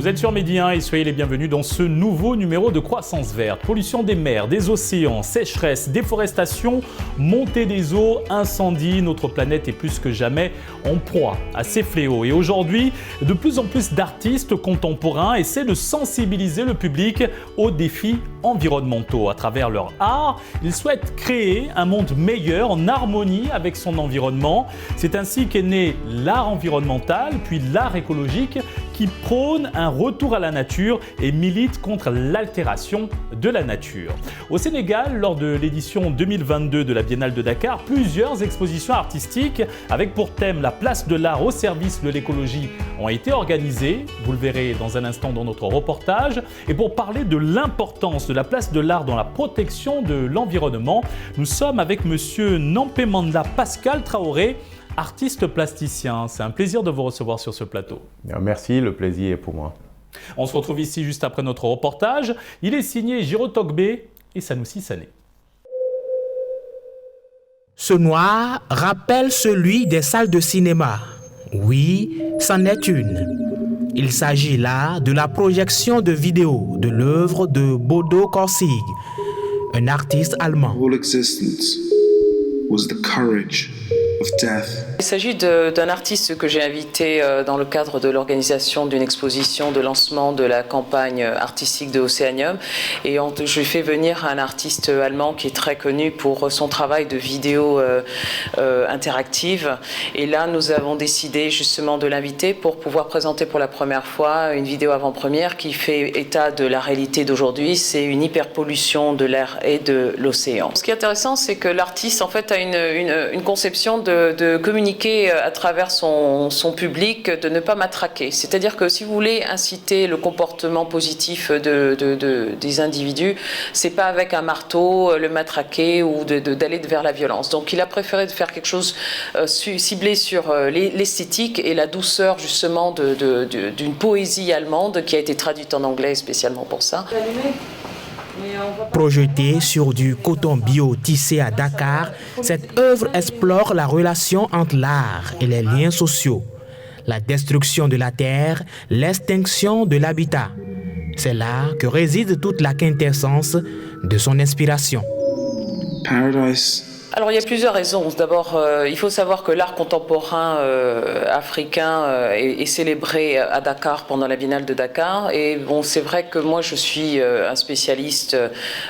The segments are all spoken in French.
Vous êtes sur Midi 1 et soyez les bienvenus dans ce nouveau numéro de Croissance Verte. Pollution des mers, des océans, sécheresse, déforestation, montée des eaux, incendie. Notre planète est plus que jamais en proie à ces fléaux. Et aujourd'hui, de plus en plus d'artistes contemporains essaient de sensibiliser le public aux défis environnementaux. À travers leur art, ils souhaitent créer un monde meilleur en harmonie avec son environnement. C'est ainsi qu'est né l'art environnemental, puis l'art écologique, qui prône un retour à la nature et milite contre l'altération de la nature. Au Sénégal, lors de l'édition 2022 de la Biennale de Dakar, plusieurs expositions artistiques avec pour thème la place de l'art au service de l'écologie ont été organisées. Vous le verrez dans un instant dans notre reportage. Et pour parler de l'importance de la place de l'art dans la protection de l'environnement, nous sommes avec monsieur Nampemanda Pascal Traoré, artiste plasticien. C'est un plaisir de vous recevoir sur ce plateau. Merci, le plaisir est pour moi. On se retrouve ici juste après notre reportage. Il est signé Jiro Togbe et Sanoussi Sané. Ce noir rappelle celui des salles de cinéma. Oui, c'en est une. Il s'agit là de la projection de vidéos de l'œuvre de Bodo Korsig, un artiste allemand. All existence was the courage of death. Il s'agit d'un artiste que j'ai invité dans le cadre de l'organisation d'une exposition de lancement de la campagne artistique de Océanium. Et je fais venir un artiste allemand qui est très connu pour son travail de vidéo interactive. Et là, nous avons décidé justement de l'inviter pour pouvoir présenter pour la première fois une vidéo avant-première qui fait état de la réalité d'aujourd'hui. C'est une hyperpollution de l'air et de l'océan. Ce qui est intéressant, c'est que l'artiste en fait a une conception de communiquer à travers son public, de ne pas matraquer. C'est-à-dire que si vous voulez inciter le comportement positif des individus, c'est pas avec un marteau, le matraquer ou d'aller vers la violence. Donc il a préféré de faire quelque chose ciblé sur l'esthétique et la douceur justement d'une poésie allemande qui a été traduite en anglais spécialement pour ça. Projetée sur du coton bio tissé à Dakar, cette œuvre explore la relation entre l'art et les liens sociaux, la destruction de la terre, l'extinction de l'habitat. C'est là que réside toute la quintessence de son inspiration. Paradise. Alors il y a plusieurs raisons. D'abord, il faut savoir que l'art contemporain africain est célébré à Dakar pendant la Biennale de Dakar. Et bon, c'est vrai que moi je suis un spécialiste,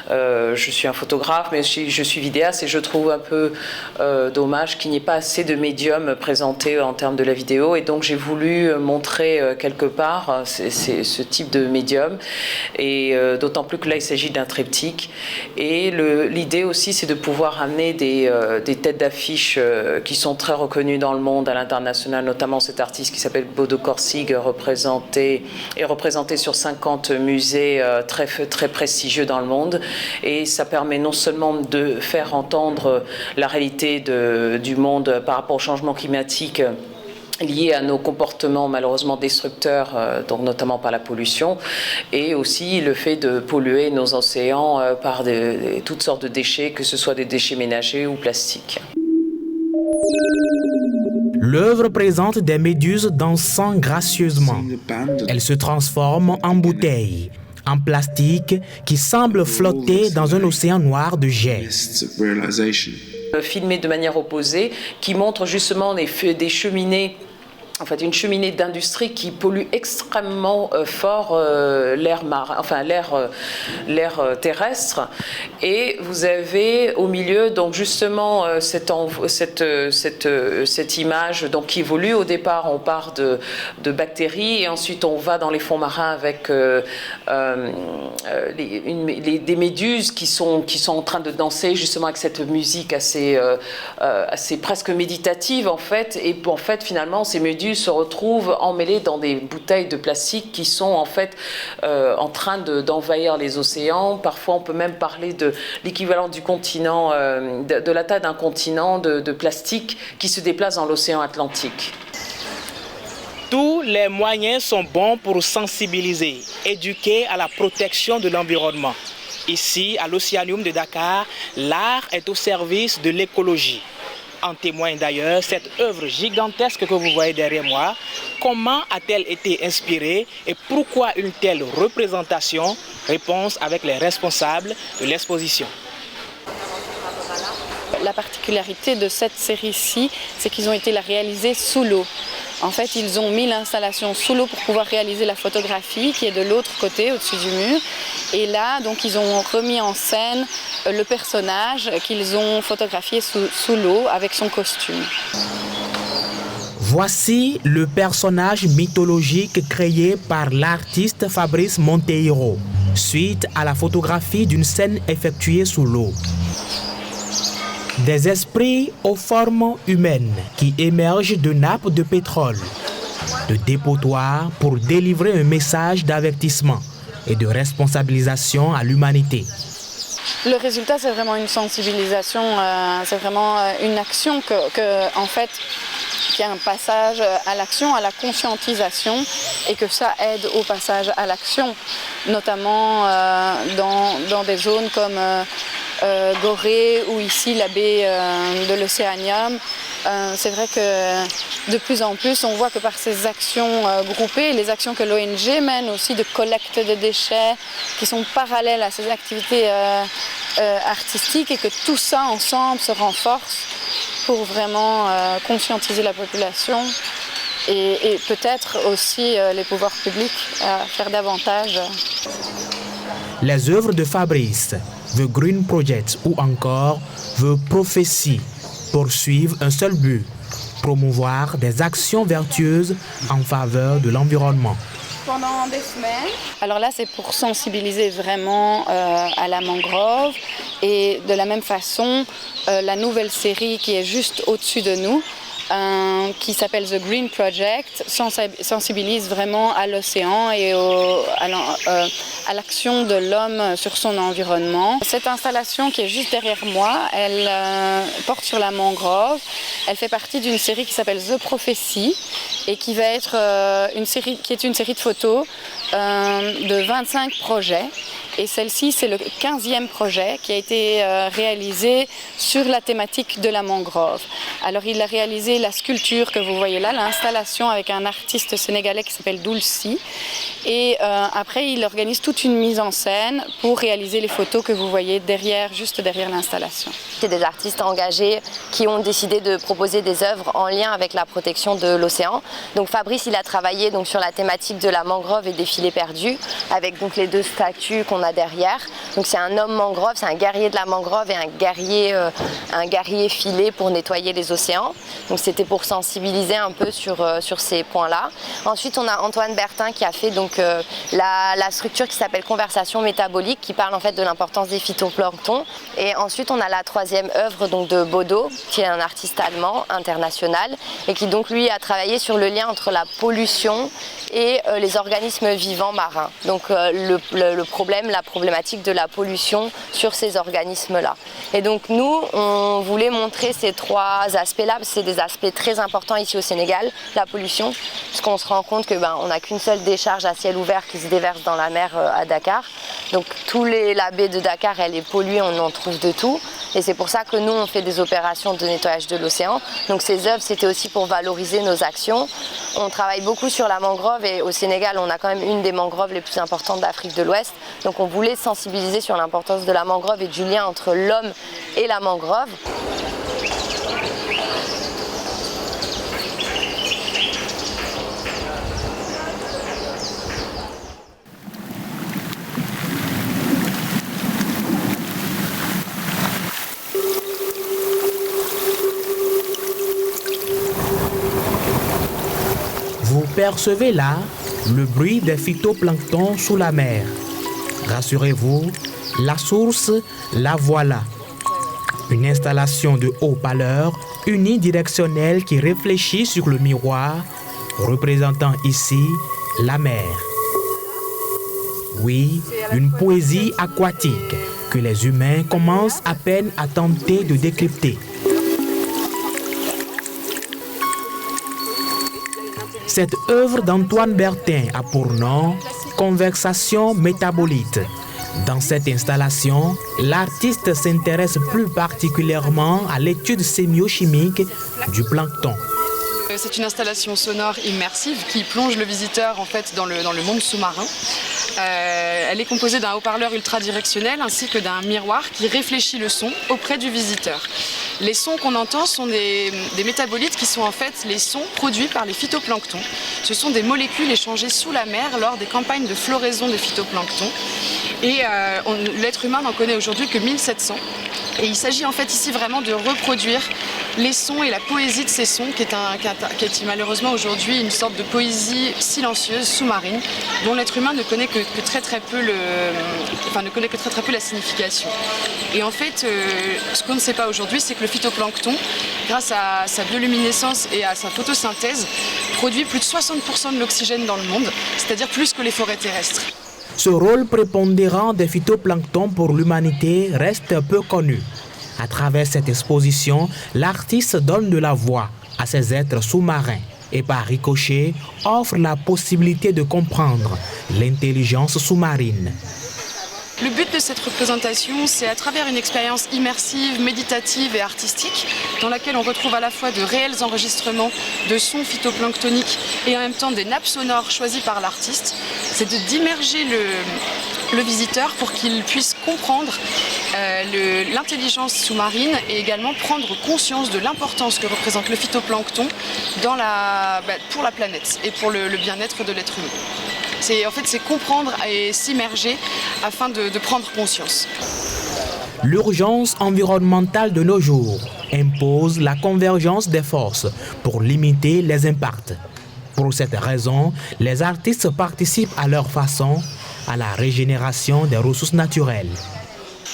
je suis un photographe, mais je suis vidéaste et je trouve un peu dommage qu'il n'y ait pas assez de médiums présentés en termes de la vidéo. Et donc j'ai voulu montrer quelque part ce type de médium. Et d'autant plus que là il s'agit d'un triptyque. Et l'idée aussi c'est de pouvoir amener des têtes d'affiche qui sont très reconnues dans le monde, à l'international, notamment cet artiste qui s'appelle Bodo Korsig, représenté sur 50 musées très prestigieux dans le monde. Et ça permet non seulement de faire entendre la réalité du monde par rapport au changement climatique liés à nos comportements malheureusement destructeurs, donc notamment par la pollution, et aussi le fait de polluer nos océans par toutes sortes de déchets, que ce soit des déchets ménagers ou plastiques. L'œuvre présente des méduses dansant gracieusement. Elles se transforment en bouteilles, en plastique qui semble flotter dans un océan noir de jets. Filmé de manière opposée, qui montre justement des cheminées. En fait, une cheminée d'industrie qui pollue extrêmement fort l'air marin, enfin l'air terrestre. Et vous avez au milieu donc justement cette image donc qui évolue. Au départ, on part de bactéries et ensuite on va dans les fonds marins avec des méduses qui sont en train de danser justement avec cette musique assez presque méditative en fait. Et en fait, finalement, ces méduses se retrouvent emmêlés dans des bouteilles de plastique qui sont en fait en train d'envahir les océans. Parfois, on peut même parler de l'équivalent du continent, de la taille d'un continent de plastique qui se déplace dans l'océan Atlantique. Tous les moyens sont bons pour sensibiliser, éduquer à la protection de l'environnement. Ici, à l'Océanium de Dakar, l'art est au service de l'écologie. En témoigne d'ailleurs cette œuvre gigantesque que vous voyez derrière moi. Comment a-t-elle été inspirée et pourquoi une telle représentation? Réponse avec les responsables de l'exposition. La particularité de cette série-ci, c'est qu'ils ont été réalisés sous l'eau. En fait, ils ont mis l'installation sous l'eau pour pouvoir réaliser la photographie qui est de l'autre côté, au-dessus du mur. Et là, donc, ils ont remis en scène le personnage qu'ils ont photographié sous l'eau avec son costume. Voici le personnage mythologique créé par l'artiste Fabrice Monteiro, suite à la photographie d'une scène effectuée sous l'eau. Des esprits aux formes humaines qui émergent de nappes de pétrole, de dépotoirs pour délivrer un message d'avertissement et de responsabilisation à l'humanité. Le résultat, c'est vraiment une sensibilisation, c'est vraiment une action en fait, qu'il y a un passage à l'action, à la conscientisation et que ça aide au passage à l'action, notamment dans des zones comme Gorée ou ici la baie de l'Océanium. C'est vrai que de plus en plus, on voit que par ces actions groupées, les actions que l'ONG mène aussi de collecte de déchets, qui sont parallèles à ces activités artistiques et que tout ça ensemble se renforce pour vraiment conscientiser la population et peut-être aussi les pouvoirs publics à faire davantage. Les œuvres de Fabrice, The Green Project ou encore The Prophecy poursuivent un seul but, promouvoir des actions vertueuses en faveur de l'environnement. Pendant des semaines. Alors là, c'est pour sensibiliser vraiment à la mangrove et de la même façon, la nouvelle série qui est juste au-dessus de nous, qui s'appelle The Green Project, sensibilise vraiment à l'océan et à l'action de l'homme sur son environnement. Cette installation qui est juste derrière moi, elle porte sur la mangrove. Elle fait partie d'une série qui s'appelle The Prophecy et qui va être une série de photos de 25 projets. Et celle-ci, c'est le 15e projet qui a été réalisé sur la thématique de la mangrove. Alors, il a réalisé la sculpture que vous voyez là, l'installation avec un artiste sénégalais qui s'appelle Doulsi. Et après, il organise toute une mise en scène pour réaliser les photos que vous voyez juste derrière l'installation. C'est des artistes engagés qui ont décidé de proposer des œuvres en lien avec la protection de l'océan. Donc Fabrice, il a travaillé donc sur la thématique de la mangrove et des filets perdus, avec donc les deux statues qu'on a derrière. Donc c'est un homme mangrove, c'est un guerrier de la mangrove et un guerrier filet pour nettoyer les océans. Donc c'était pour sensibiliser un peu sur ces points-là. Ensuite, on a Antoine Bertin qui a fait donc la structure qui s'appelle Conversation métabolique, qui parle en fait de l'importance des phytoplanctons. Et ensuite, on a la troisième œuvre donc de Bodo, qui est un artiste allemand international et qui donc lui a travaillé sur le lien entre la pollution et les organismes vivants marins. Donc la problématique de la pollution sur ces organismes-là. Et donc nous, on voulait montrer ces trois aspects-là, parce que c'est des aspects très importants ici au Sénégal, la pollution, puisqu'on se rend compte que on n'a qu'une seule décharge à ciel ouvert qui se déverse dans la mer à Dakar. Donc la baie de Dakar, elle est polluée, on en trouve de tout. Et c'est pour ça que nous, on fait des opérations de nettoyage de l'océan. Donc ces œuvres, c'était aussi pour valoriser nos actions. On travaille beaucoup sur la mangrove et au Sénégal, on a quand même une des mangroves les plus importantes d'Afrique de l'Ouest. Donc on voulait sensibiliser sur l'importance de la mangrove et du lien entre l'homme et la mangrove. Vous percevez là le bruit des phytoplanctons sous la mer. Rassurez-vous, la source, la voilà. Une installation de haut-parleurs unidirectionnelle qui réfléchit sur le miroir, représentant ici la mer. Oui, une poésie aquatique que les humains commencent à peine à tenter de décrypter. Cette œuvre d'Antoine Bertin a pour nom « Conversation métabolique », Dans cette installation, l'artiste s'intéresse plus particulièrement à l'étude sémiochimique du plancton. C'est une installation sonore immersive qui plonge le visiteur en fait dans le monde sous-marin. Elle est composée d'un haut-parleur ultra-directionnel ainsi que d'un miroir qui réfléchit le son auprès du visiteur. Les sons qu'on entend sont des métabolites qui sont en fait les sons produits par les phytoplanctons. Ce sont des molécules échangées sous la mer lors des campagnes de floraison des phytoplanctons. Et l'être humain n'en connaît aujourd'hui que 1700. Et il s'agit en fait ici vraiment de reproduire les sons et la poésie de ces sons, qui est malheureusement aujourd'hui une sorte de poésie silencieuse, sous-marine, dont l'être humain ne connaît que très peu la signification. Et en fait, ce qu'on ne sait pas aujourd'hui, c'est que le phytoplancton, grâce à sa bioluminescence et à sa photosynthèse, produit plus de 60% de l'oxygène dans le monde, c'est-à-dire plus que les forêts terrestres. Ce rôle prépondérant des phytoplanctons pour l'humanité reste peu connu. À travers cette exposition, l'artiste donne de la voix à ces êtres sous-marins et par ricochet offre la possibilité de comprendre l'intelligence sous-marine. Le but de cette représentation, c'est à travers une expérience immersive, méditative et artistique, dans laquelle on retrouve à la fois de réels enregistrements de sons phytoplanctoniques et en même temps des nappes sonores choisies par l'artiste, c'est d'immerger le visiteur pour qu'il puisse comprendre l'intelligence sous-marine et également prendre conscience de l'importance que représente le phytoplancton pour la planète et pour le bien-être de l'être humain. C'est comprendre et s'immerger afin de prendre conscience. L'urgence environnementale de nos jours impose la convergence des forces pour limiter les impacts. Pour cette raison, les artistes participent à leur façon à la régénération des ressources naturelles.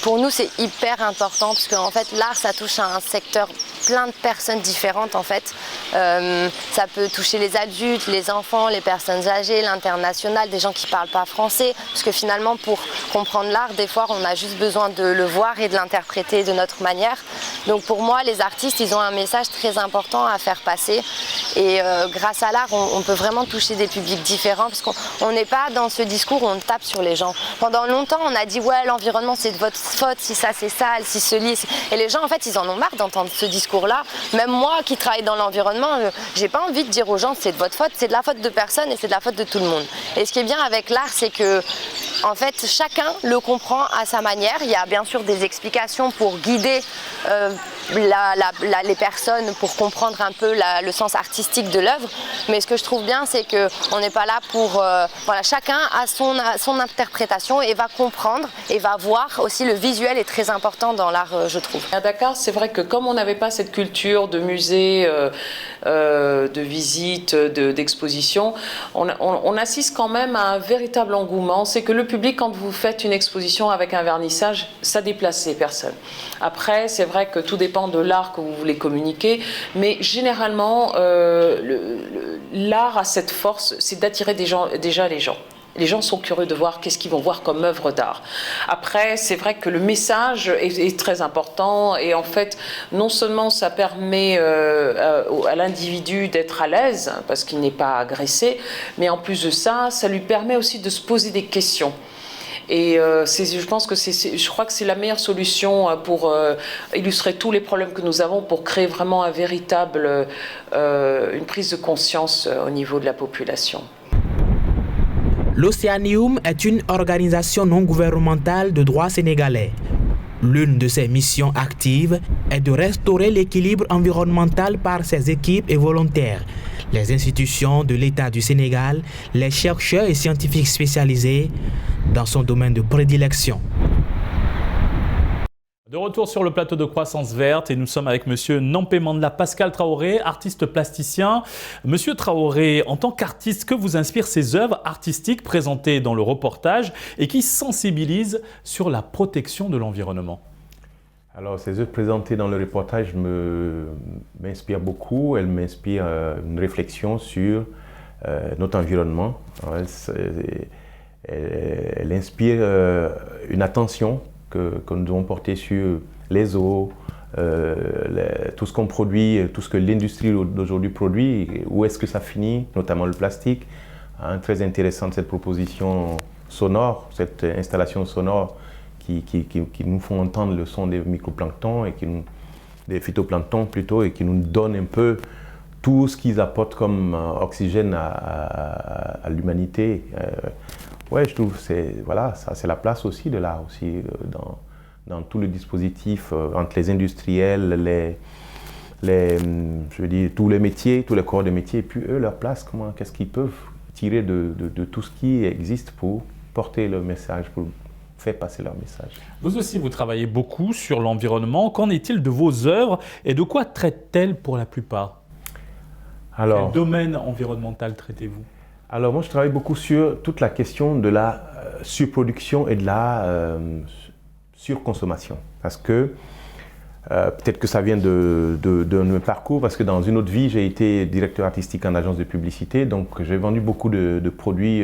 Pour nous, c'est hyper important parce qu'en fait, l'art, ça touche à un secteur, plein de personnes différentes en fait. Ça peut toucher les adultes, les enfants, les personnes âgées, l'international, des gens qui ne parlent pas français. Parce que finalement, pour comprendre l'art, des fois, on a juste besoin de le voir et de l'interpréter de notre manière. Donc pour moi, les artistes, ils ont un message très important à faire passer. Et grâce à l'art, on peut vraiment toucher des publics différents parce qu'on n'est pas dans ce discours où on tape sur les gens. Pendant longtemps, on a dit « ouais, l'environnement, c'est de votre faute, si ça c'est sale, si ce lit... » Et les gens, en fait, ils en ont marre d'entendre ce discours-là. Même moi, qui travaille dans l'environnement, j'ai pas envie de dire aux gens « c'est de votre faute », c'est de la faute de personne et c'est de la faute de tout le monde. Et ce qui est bien avec l'art, c'est que en fait, chacun le comprend à sa manière. Il y a bien sûr des explications pour guider les personnes, pour comprendre un peu le sens artistique de l'œuvre. Mais ce que je trouve bien, c'est qu'on n'est pas là pour... voilà, chacun a son interprétation et va comprendre et va voir. Aussi, le visuel est très important dans l'art, je trouve. À Dakar, c'est vrai que comme on n'avait pas cette culture de musée, de visite, d'exposition, on assiste quand même à un véritable engouement. C'est que le public, quand vous faites une exposition avec un vernissage, ça déplace les personnes. Après, c'est vrai que tout dépend de l'art que vous voulez communiquer, mais généralement, l'art a cette force, c'est d'attirer déjà les gens. Les gens sont curieux de voir qu'est-ce qu'ils vont voir comme œuvre d'art. Après, c'est vrai que le message est très important et en fait, non seulement ça permet à l'individu d'être à l'aise parce qu'il n'est pas agressé, mais en plus de ça, ça lui permet aussi de se poser des questions. Et je crois que c'est la meilleure solution pour illustrer tous les problèmes que nous avons, pour créer vraiment une prise de conscience au niveau de la population. L'Océanium est une organisation non gouvernementale de droit sénégalais. L'une de ses missions actives est de restaurer l'équilibre environnemental par ses équipes et volontaires, les institutions de l'État du Sénégal, les chercheurs et scientifiques spécialisés dans son domaine de prédilection. De retour sur le plateau de Croissance Verte et nous sommes avec Monsieur Nampé Mandela Pascal Traoré, artiste plasticien. Monsieur Traoré, en tant qu'artiste, que vous inspirent ces œuvres artistiques présentées dans le reportage et qui sensibilisent sur la protection de l'environnement? Alors, ces œuvres présentées dans le reportage m'inspirent beaucoup. Elles m'inspirent une réflexion sur notre environnement. Elle inspire une attention que nous devons porter sur les eaux, tout ce qu'on produit, tout ce que l'industrie d'aujourd'hui produit, où est-ce que ça finit, notamment le plastique. Très intéressante cette proposition sonore, cette installation sonore qui nous font entendre le son des microplanctons et des phytoplanctons plutôt, et qui nous donne un peu tout ce qu'ils apportent comme oxygène à l'humanité. Ouais, je trouve que c'est la place aussi de l'art aussi dans tout le dispositif entre les industriels, je veux dire, tous les métiers, tous les corps de métier, et puis eux, leur place, qu'est-ce qu'ils peuvent tirer de tout ce qui existe pour porter leur message, pour faire passer leur message. Vous aussi, vous travaillez beaucoup sur l'environnement. Qu'en est-il de vos œuvres et de quoi traitent-elles pour la plupart? Quel domaine environnemental traitez-vous? Alors moi, je travaille beaucoup sur toute la question de la surproduction et de la surconsommation. Parce que peut-être que ça vient de mon parcours, parce que dans une autre vie, j'ai été directeur artistique en agence de publicité, donc j'ai vendu beaucoup de produits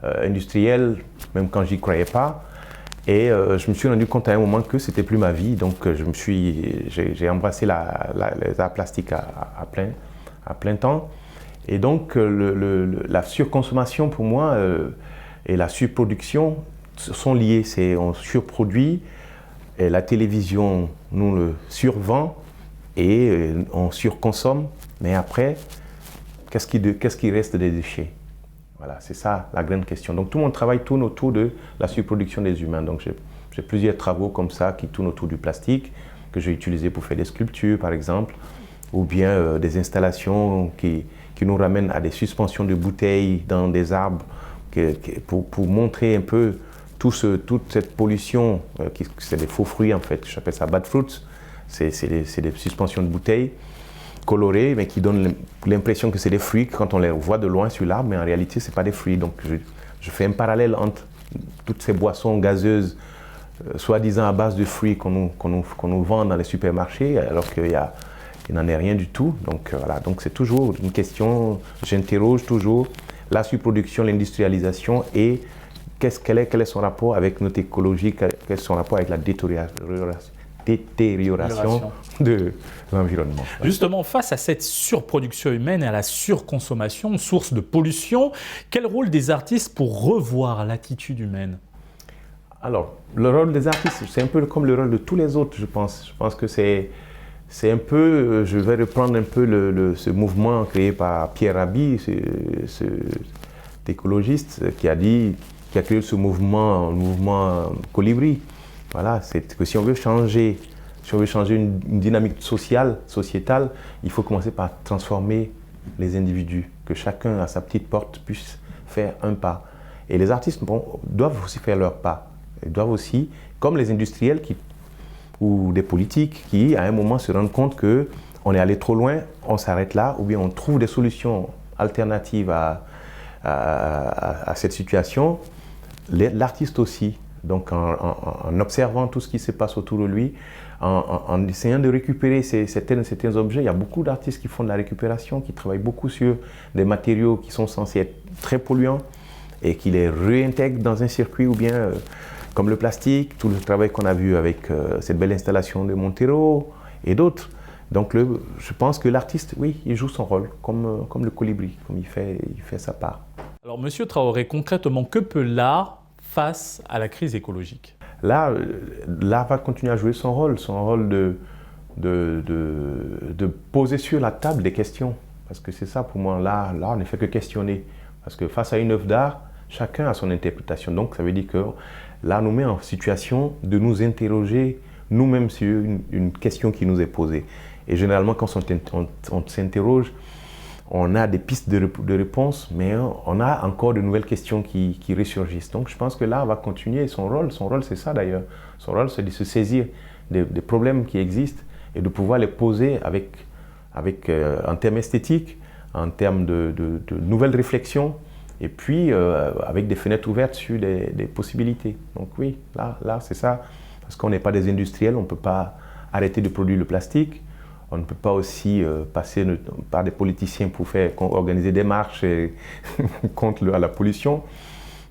industriels, même quand j'y croyais pas. Et je me suis rendu compte à un moment que c'était plus ma vie, donc j'ai embrassé les arts plastiques à plein temps. Et donc la surconsommation pour moi et la surproduction sont liées. On surproduit, et la télévision nous le survend et on surconsomme, mais après, qu'est-ce qui reste des déchets? Voilà, c'est ça la grande question. Donc tout mon travail tourne autour de la surproduction des humains. Donc j'ai plusieurs travaux comme ça qui tournent autour du plastique, que j'ai utilisé pour faire des sculptures par exemple, ou bien des installations qui nous ramènent à des suspensions de bouteilles dans des arbres, pour montrer un peu toute cette pollution, c'est des faux fruits en fait, j'appelle ça bad fruits, c'est des suspensions de bouteilles colorées, mais qui donnent l'impression que c'est des fruits quand on les voit de loin sur l'arbre, mais en réalité ce n'est pas des fruits. Donc je fais un parallèle entre toutes ces boissons gazeuses, soi-disant à base de fruits qu'on nous vend dans les supermarchés, alors qu'il n'en est rien du tout. Donc voilà, donc c'est toujours une question, j'interroge toujours la surproduction, l'industrialisation et quel est son rapport avec notre écologie, quel est son rapport avec la détérioration de l'environnement. Justement, face à cette surproduction humaine et à la surconsommation, source de pollution, quel rôle des artistes pour revoir l'attitude humaine? Alors, le rôle des artistes, c'est un peu comme le rôle de tous les autres, je pense. Je pense que c'est un peu, je vais reprendre un peu ce mouvement créé par Pierre Rabhi, cet écologiste qui a créé ce mouvement colibri. Voilà, c'est que si on veut changer une dynamique sociétale, il faut commencer par transformer les individus, que chacun à sa petite porte puisse faire un pas. Et les artistes doivent aussi faire leur pas. Ils doivent aussi, comme les industriels ou des politiques qui, à un moment, se rendent compte qu'on est allé trop loin, on s'arrête là, ou bien on trouve des solutions alternatives à cette situation. L'artiste aussi, donc en observant tout ce qui se passe autour de lui, en essayant de récupérer certains objets. Il y a beaucoup d'artistes qui font de la récupération, qui travaillent beaucoup sur des matériaux qui sont censés être très polluants et qui les réintègrent dans un circuit, ou bien comme le plastique, tout le travail qu'on a vu avec cette belle installation de Montero et d'autres. Donc je pense que l'artiste, oui, il joue son rôle, comme le colibri, comme il fait sa part. Alors Monsieur Traoré, concrètement, que peut l'art face à la crise écologique? Là, l'art va continuer à jouer son rôle de poser sur la table des questions. Parce que c'est ça pour moi, l'art ne fait que questionner. Parce que face à une œuvre d'art, chacun a son interprétation. Donc ça veut dire que l'art nous met en situation de nous interroger nous-mêmes sur une question qui nous est posée. Et généralement, quand on s'interroge, on a des pistes de réponse, mais on a encore de nouvelles questions qui ressurgissent. Donc je pense que l'art va continuer son rôle. Son rôle, c'est ça d'ailleurs. Son rôle, c'est de se saisir des problèmes qui existent et de pouvoir les poser en termes esthétiques, en termes de nouvelles réflexions, et puis avec des fenêtres ouvertes sur des possibilités. Donc oui, là c'est ça. Parce qu'on n'est pas des industriels, on ne peut pas arrêter de produire le plastique. On ne peut pas aussi passer par des politiciens pour organiser des marches contre la pollution.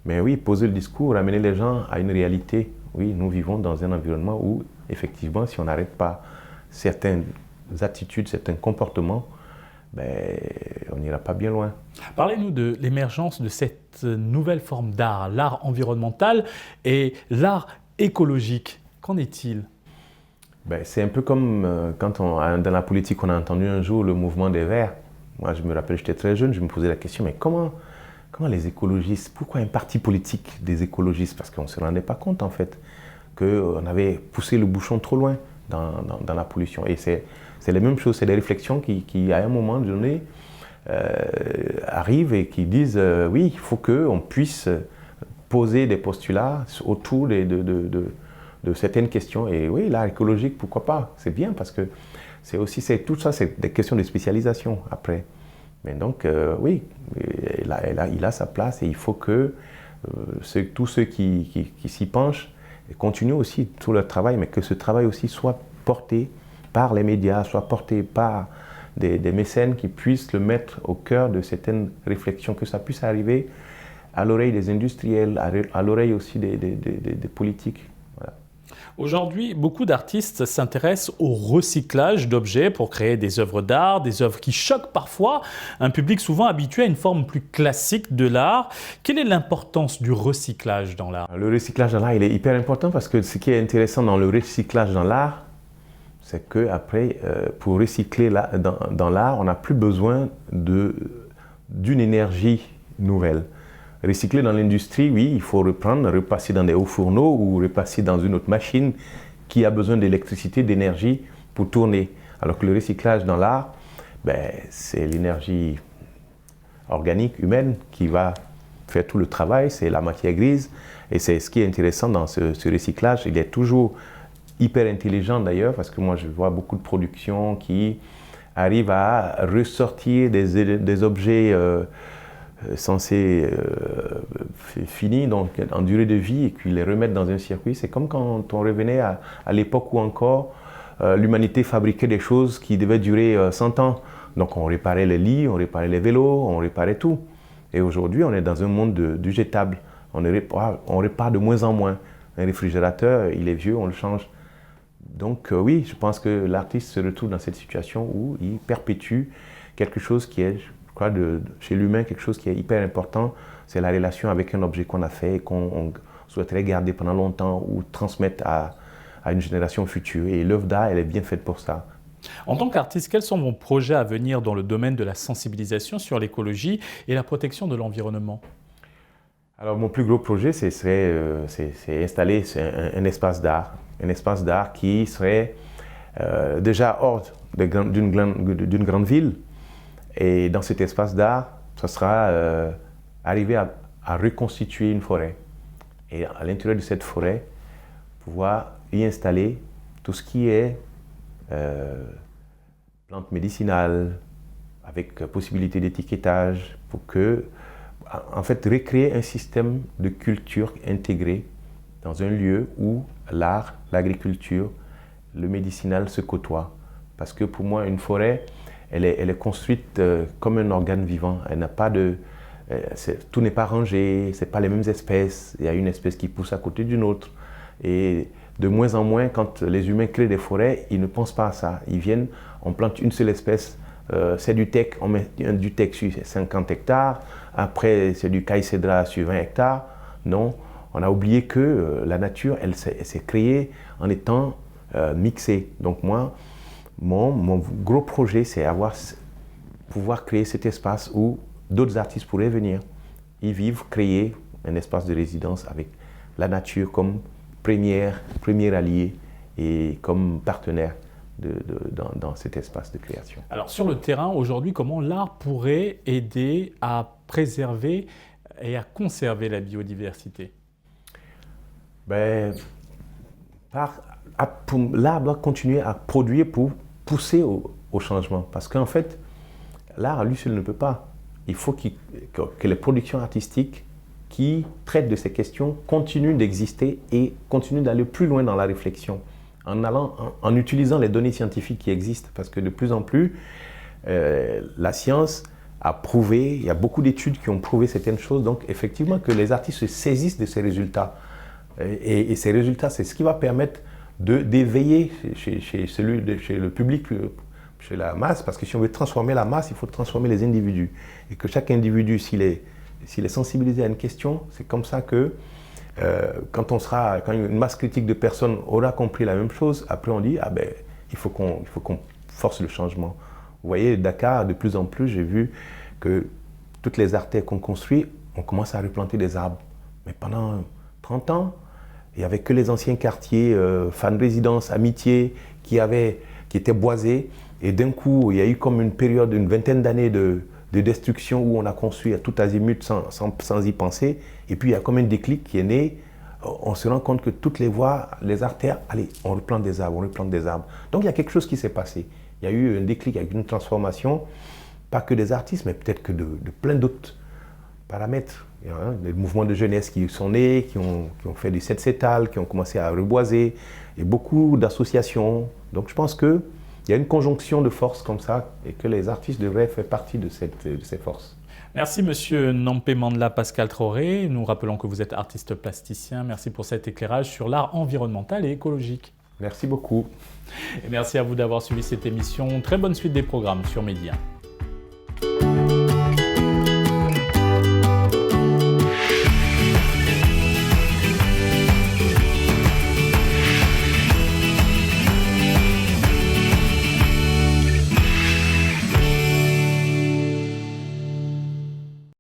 Mais oui, poser le discours, amener les gens à une réalité. Oui, nous vivons dans un environnement où, effectivement, si on n'arrête pas certaines attitudes, certains comportements, on n'ira pas bien loin. Parlez-nous de l'émergence de cette nouvelle forme d'art, l'art environnemental et l'art écologique. Qu'en est-il? C'est un peu comme quand dans la politique, on a entendu un jour le mouvement des Verts. Moi, je me rappelle, j'étais très jeune, je me posais la question, mais comment les écologistes, pourquoi un parti politique des écologistes? Parce qu'on ne se rendait pas compte, en fait, qu'on avait poussé le bouchon trop loin dans la pollution. Et c'est les mêmes choses, c'est des réflexions qui, à un moment donné, arrivent et qui disent oui, il faut qu'on puisse poser des postulats autour de certaines questions. Et oui, l'art écologique, pourquoi pas? C'est bien parce que tout ça, c'est des questions de spécialisation après. Mais donc, oui, il a sa place et il faut que tous ceux qui s'y penchent continuent aussi tout leur travail, mais que ce travail aussi soit porté par les médias, soit porté par des mécènes qui puissent le mettre au cœur de certaines réflexions, que ça puisse arriver à l'oreille des industriels, à l'oreille aussi des politiques. Voilà. Aujourd'hui, beaucoup d'artistes s'intéressent au recyclage d'objets pour créer des œuvres d'art, des œuvres qui choquent parfois un public souvent habitué à une forme plus classique de l'art. Quelle est l'importance du recyclage dans l'art? Le recyclage dans l'art, il est hyper important parce que ce qui est intéressant dans le recyclage dans l'art, c'est qu'après, pour recycler dans l'art, on n'a plus besoin d'une énergie nouvelle. Recycler dans l'industrie, oui, il faut repasser dans des hauts fourneaux ou repasser dans une autre machine qui a besoin d'électricité, d'énergie pour tourner. Alors que le recyclage dans l'art, c'est l'énergie organique, humaine, qui va faire tout le travail, c'est la matière grise. Et c'est ce qui est intéressant dans ce recyclage. Il est toujours hyper intelligent d'ailleurs, parce que moi je vois beaucoup de productions qui arrivent à ressortir des objets censés finis, donc en durée de vie, et puis les remettre dans un circuit. C'est comme quand on revenait à l'époque où encore l'humanité fabriquait des choses qui devaient durer 100 ans. Donc on réparait les lits, on réparait les vélos, on réparait tout. Et aujourd'hui, on est dans un monde du jetable. On répare de moins en moins. Un réfrigérateur, il est vieux, on le change. Donc oui, je pense que l'artiste se retrouve dans cette situation où il perpétue quelque chose qui est, je crois, chez l'humain, quelque chose qui est hyper important. C'est la relation avec un objet qu'on a fait et qu'on souhaiterait garder pendant longtemps ou transmettre à une génération future. Et l'œuvre d'art, elle est bien faite pour ça. En tant qu'artiste, quels sont vos projets à venir dans le domaine de la sensibilisation sur l'écologie et la protection de l'environnement? Alors mon plus gros projet, c'est installer un espace d'art. Un espace d'art qui serait déjà hors d'une grande ville. Et dans cet espace d'art, ça sera arriver à reconstituer une forêt. Et à l'intérieur de cette forêt, pouvoir y installer tout ce qui est plantes médicinales, avec possibilité d'étiquetage, pour que, en fait, recréer un système de culture intégré dans un lieu où l'art, l'agriculture, le médicinal se côtoient. Parce que pour moi, une forêt, elle est construite comme un organe vivant. Elle n'a pas tout n'est pas rangé, ce n'est pas les mêmes espèces. Il y a une espèce qui pousse à côté d'une autre. Et de moins en moins, quand les humains créent des forêts, ils ne pensent pas à ça. Ils viennent, on plante une seule espèce, c'est du teck, on met du teck sur 50 hectares, après c'est du caïcédra sur 20 hectares. Non, on a oublié que la nature, elle s'est créée en étant mixée. Donc moi, mon gros projet, c'est pouvoir créer cet espace où d'autres artistes pourraient venir y vivre, créer un espace de résidence avec la nature comme premier allié et comme partenaire dans cet espace de création. Alors sur le terrain, aujourd'hui, comment l'art pourrait aider à préserver et à conserver la biodiversité? L'art doit continuer à produire pour pousser au changement. Parce qu'en fait, l'art, lui seul ne peut pas. Il faut que les productions artistiques qui traitent de ces questions continuent d'exister et continuent d'aller plus loin dans la réflexion, en utilisant les données scientifiques qui existent. Parce que de plus en plus, la science a prouvé, il y a beaucoup d'études qui ont prouvé certaines choses, donc effectivement que les artistes se saisissent de ces résultats. Et ces résultats, c'est ce qui va permettre d'éveiller chez le public chez la masse, parce que si on veut transformer la masse, il faut transformer les individus. Et que chaque individu, s'il est sensibilisé à une question, c'est comme ça que quand une masse critique de personnes aura compris la même chose, après on dit, ah ben, il faut qu'on force le changement. Vous voyez, Dakar, de plus en plus, j'ai vu que toutes les artères qu'on construit, on commence à replanter des arbres. Mais pendant 30 ans, il n'y avait que les anciens quartiers, Fan Résidence, Amitié, qui étaient boisés. Et d'un coup, il y a eu comme une période, une vingtaine d'années de destruction où on a construit à tout azimut sans y penser. Et puis, il y a comme un déclic qui est né. On se rend compte que toutes les voies, les artères, allez, on replante des arbres, on replante des arbres. Donc, il y a quelque chose qui s'est passé. Il y a eu un déclic avec une transformation, pas que des artistes, mais peut-être que de plein d'autres paramètres. Il y a des mouvements de jeunesse qui sont nés, qui ont fait du set-setal, qui ont commencé à reboiser, et beaucoup d'associations. Donc je pense qu'il y a une conjonction de forces comme ça, et que les artistes devraient faire partie de ces forces. Merci Monsieur Nampé Mandela Pascal Traoré. Nous rappelons que vous êtes artiste plasticien. Merci pour cet éclairage sur l'art environnemental et écologique. Merci beaucoup. Et merci à vous d'avoir suivi cette émission. Très bonne suite des programmes sur Média.